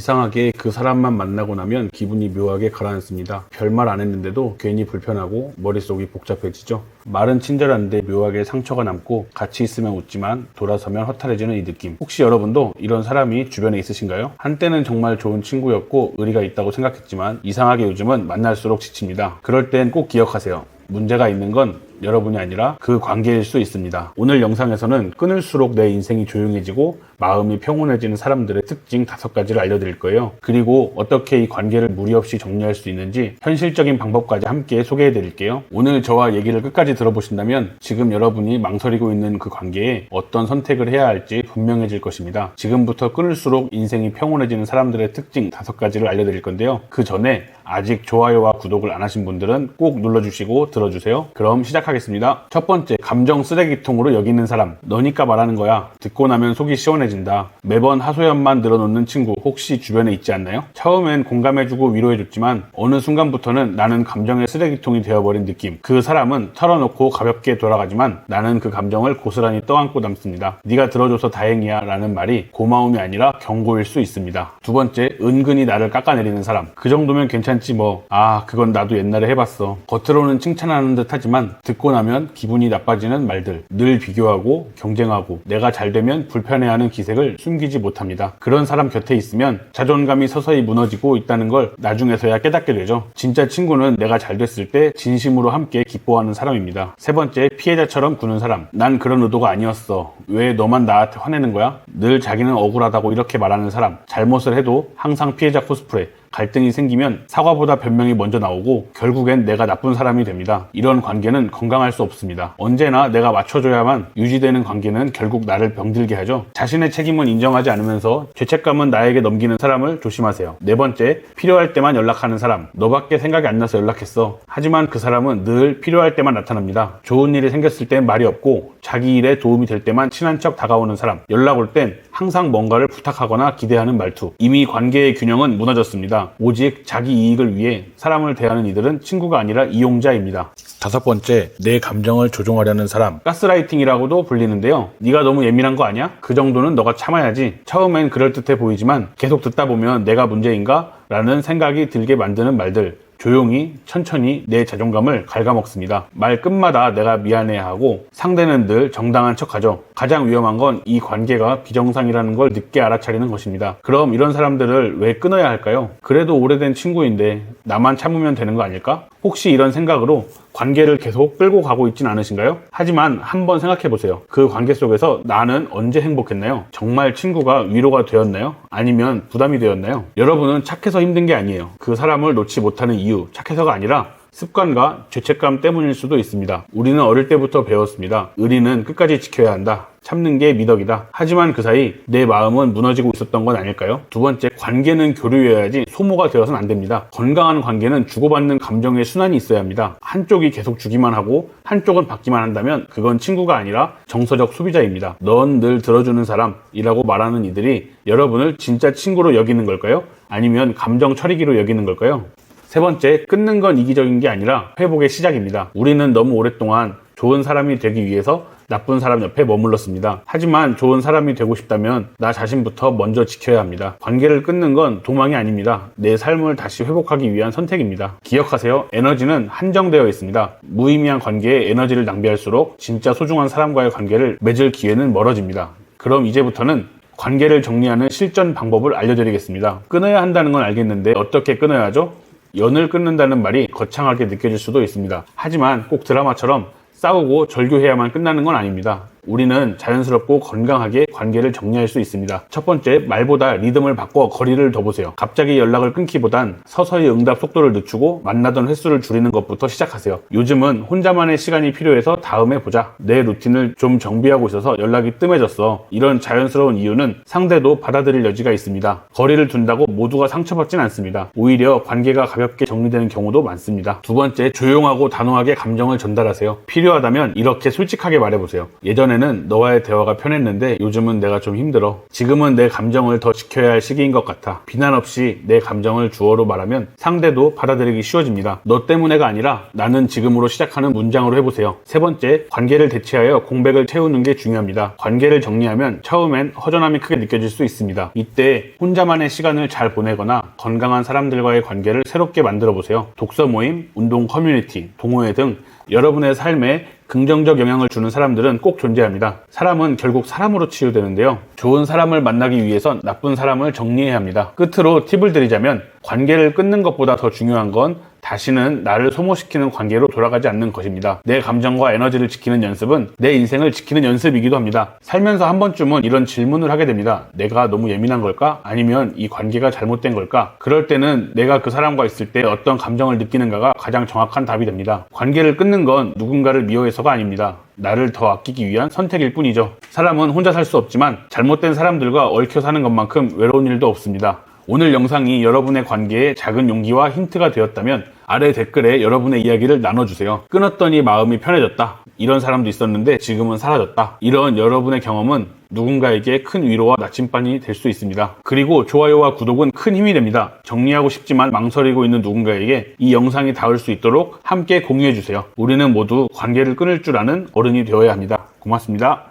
이상하게 그 사람만 만나고 나면 기분이 묘하게 가라앉습니다. 별말 안 했는데도 괜히 불편하고 머릿속이 복잡해지죠. 말은 친절한데 묘하게 상처가 남고 같이 있으면 웃지만 돌아서면 허탈해지는 이 느낌. 혹시 여러분도 이런 사람이 주변에 있으신가요? 한때는 정말 좋은 친구였고 의리가 있다고 생각했지만 이상하게 요즘은 만날수록 지칩니다. 그럴 땐 꼭 기억하세요. 문제가 있는 건 여러분이 아니라 그 관계일 수 있습니다. 오늘 영상에서는 끊을수록 내 인생이 조용해지고 마음이 평온해지는 사람들의 특징 5가지를 알려드릴 거예요. 그리고 어떻게 이 관계를 무리 없이 정리할 수 있는지 현실적인 방법까지 함께 소개해 드릴게요. 오늘 저와 얘기를 끝까지 들어보신다면 지금 여러분이 망설이고 있는 그 관계에 어떤 선택을 해야 할지 분명해질 것입니다. 지금부터 끊을수록 인생이 평온해지는 사람들의 특징 5가지를 알려드릴 건데요. 그 전에 아직 좋아요와 구독을 안 하신 분들은 꼭 눌러주시고 들어주세요. 그럼 시작하겠습니다. 첫 번째, 감정 쓰레기통으로 여기는 사람. 너니까 말하는 거야. 듣고 나면 속이 시원해진다. 매번 하소연만 늘어놓는 친구 혹시 주변에 있지 않나요? 처음엔 공감해주고 위로해줬지만 어느 순간부터는 나는 감정의 쓰레기통이 되어버린 느낌. 그 사람은 털어놓고 가볍게 돌아가지만 나는 그 감정을 고스란히 떠안고 남습니다. 네가 들어줘서 다행이야 라는 말이 고마움이 아니라 경고일 수 있습니다. 두 번째, 은근히 나를 깎아내리는 사람. 그 정도면 괜찮지 뭐. 그건 나도 옛날에 해봤어. 겉으로는 칭찬하는 듯 하지만 듣고 나면 기분이 나빠지는 말들. 늘 비교하고 경쟁하고 내가 잘 되면 불편해하는 기색을 숨기지 못합니다. 그런 사람 곁에 있으면 자존감이 서서히 무너지고 있다는 걸 나중에서야 깨닫게 되죠. 진짜 친구는 내가 잘 됐을 때 진심으로 함께 기뻐하는 사람입니다. 세 번째, 피해자처럼 구는 사람. 난 그런 의도가 아니었어. 왜 너만 나한테 화내는 거야? 늘 자기는 억울하다고 이렇게 말하는 사람. 잘못을 해도 항상 피해자 코스프레. 갈등이 생기면 사과보다 변명이 먼저 나오고 결국엔 내가 나쁜 사람이 됩니다. 이런 관계는 건강할 수 없습니다. 언제나 내가 맞춰줘야만 유지되는 관계는 결국 나를 병들게 하죠. 자신의 책임은 인정하지 않으면서 죄책감은 나에게 넘기는 사람을 조심하세요. 네 번째, 필요할 때만 연락하는 사람. 너밖에 생각이 안 나서 연락했어. 하지만 그 사람은 늘 필요할 때만 나타납니다. 좋은 일이 생겼을 땐 말이 없고 자기 일에 도움이 될 때만 친한 척 다가오는 사람. 연락 올 땐 항상 뭔가를 부탁하거나 기대하는 말투. 이미 관계의 균형은 무너졌습니다. 오직 자기 이익을 위해 사람을 대하는 이들은 친구가 아니라 이용자입니다. 5번째, 내 감정을 조종하려는 사람. 가스라이팅이라고도 불리는데요. 네가 너무 예민한 거 아니야? 그 정도는 너가 참아야지. 처음엔 그럴듯해 보이지만 계속 듣다 보면 내가 문제인가? 라는 생각이 들게 만드는 말들. 조용히 천천히 내 자존감을 갉아먹습니다. 말 끝마다 내가 미안해하고 상대는 늘 정당한 척하죠. 가장 위험한 건 이 관계가 비정상이라는 걸 늦게 알아차리는 것입니다. 그럼 이런 사람들을 왜 끊어야 할까요? 그래도 오래된 친구인데 나만 참으면 되는 거 아닐까? 혹시 이런 생각으로 관계를 계속 끌고 가고 있진 않으신가요? 하지만 한번 생각해보세요. 그 관계 속에서 나는 언제 행복했나요? 정말 친구가 위로가 되었나요? 아니면 부담이 되었나요? 여러분은 착해서 힘든 게 아니에요. 그 사람을 놓지 못하는 이유, 착해서가 아니라 습관과 죄책감 때문일 수도 있습니다. 우리는 어릴 때부터 배웠습니다. 의리는 끝까지 지켜야 한다. 참는 게 미덕이다. 하지만 그 사이 내 마음은 무너지고 있었던 건 아닐까요? 두 번째, 관계는 교류여야지 소모가 되어서는 안 됩니다. 건강한 관계는 주고받는 감정의 순환이 있어야 합니다. 한쪽이 계속 주기만 하고 한쪽은 받기만 한다면 그건 친구가 아니라 정서적 소비자입니다. 넌 늘 들어주는 사람이라고 말하는 이들이 여러분을 진짜 친구로 여기는 걸까요? 아니면 감정 처리기로 여기는 걸까요? 세 번째, 끊는 건 이기적인 게 아니라 회복의 시작입니다. 우리는 너무 오랫동안 좋은 사람이 되기 위해서 나쁜 사람 옆에 머물렀습니다. 하지만 좋은 사람이 되고 싶다면 나 자신부터 먼저 지켜야 합니다. 관계를 끊는 건 도망이 아닙니다. 내 삶을 다시 회복하기 위한 선택입니다. 기억하세요. 에너지는 한정되어 있습니다. 무의미한 관계에 에너지를 낭비할수록 진짜 소중한 사람과의 관계를 맺을 기회는 멀어집니다. 그럼 이제부터는 관계를 정리하는 실전 방법을 알려드리겠습니다. 끊어야 한다는 건 알겠는데 어떻게 끊어야 하죠? 연을 끊는다는 말이 거창하게 느껴질 수도 있습니다. 하지만 꼭 드라마처럼 싸우고 절교해야만 끝나는 건 아닙니다. 우리는 자연스럽고 건강하게 관계를 정리할 수 있습니다. 첫 번째, 말보다 리듬을 바꿔 거리를 둬보세요. 갑자기 연락을 끊기보단 서서히 응답 속도를 늦추고 만나던 횟수를 줄이는 것부터 시작하세요. 요즘은 혼자만의 시간이 필요해서 다음에 보자. 내 루틴을 좀 정비하고 있어서 연락이 뜸해졌어. 이런 자연스러운 이유는 상대도 받아들일 여지가 있습니다. 거리를 둔다고 모두가 상처받진 않습니다. 오히려 관계가 가볍게 정리되는 경우도 많습니다. 두 번째, 조용하고 단호하게 감정을 전달하세요. 필요하다면 이렇게 솔직하게 말해보세요. 예전에 예전에는 너와의 대화가 편했는데 요즘은 내가 좀 힘들어. 지금은 내 감정을 더 지켜야 할 시기인 것 같아. 비난 없이 내 감정을 주어로 말하면 상대도 받아들이기 쉬워집니다. 너 때문에가 아니라 나는 지금으로 시작하는 문장으로 해보세요. 세 번째, 관계를 대체하여 공백을 채우는 게 중요합니다. 관계를 정리하면 처음엔 허전함이 크게 느껴질 수 있습니다. 이때 혼자만의 시간을 잘 보내거나 건강한 사람들과의 관계를 새롭게 만들어 보세요. 독서 모임, 운동 커뮤니티, 동호회 등 여러분의 삶에 긍정적 영향을 주는 사람들은 꼭 존재합니다. 사람은 결국 사람으로 치유되는데요. 좋은 사람을 만나기 위해선 나쁜 사람을 정리해야 합니다. 끝으로 팁을 드리자면 관계를 끊는 것보다 더 중요한 건 다시는 나를 소모시키는 관계로 돌아가지 않는 것입니다. 내 감정과 에너지를 지키는 연습은 내 인생을 지키는 연습이기도 합니다. 살면서 한 번쯤은 이런 질문을 하게 됩니다. 내가 너무 예민한 걸까? 아니면 이 관계가 잘못된 걸까? 그럴 때는 내가 그 사람과 있을 때 어떤 감정을 느끼는가가 가장 정확한 답이 됩니다. 관계를 끊는 건 누군가를 미워해서가 아닙니다. 나를 더 아끼기 위한 선택일 뿐이죠. 사람은 혼자 살 수 없지만 잘못된 사람들과 얽혀 사는 것만큼 외로운 일도 없습니다. 오늘 영상이 여러분의 관계에 작은 용기와 힌트가 되었다면 아래 댓글에 여러분의 이야기를 나눠주세요. 끊었더니 마음이 편해졌다. 이런 사람도 있었는데 지금은 사라졌다. 이런 여러분의 경험은 누군가에게 큰 위로와 나침반이 될 수 있습니다. 그리고 좋아요와 구독은 큰 힘이 됩니다. 정리하고 싶지만 망설이고 있는 누군가에게 이 영상이 닿을 수 있도록 함께 공유해주세요. 우리는 모두 관계를 끊을 줄 아는 어른이 되어야 합니다. 고맙습니다.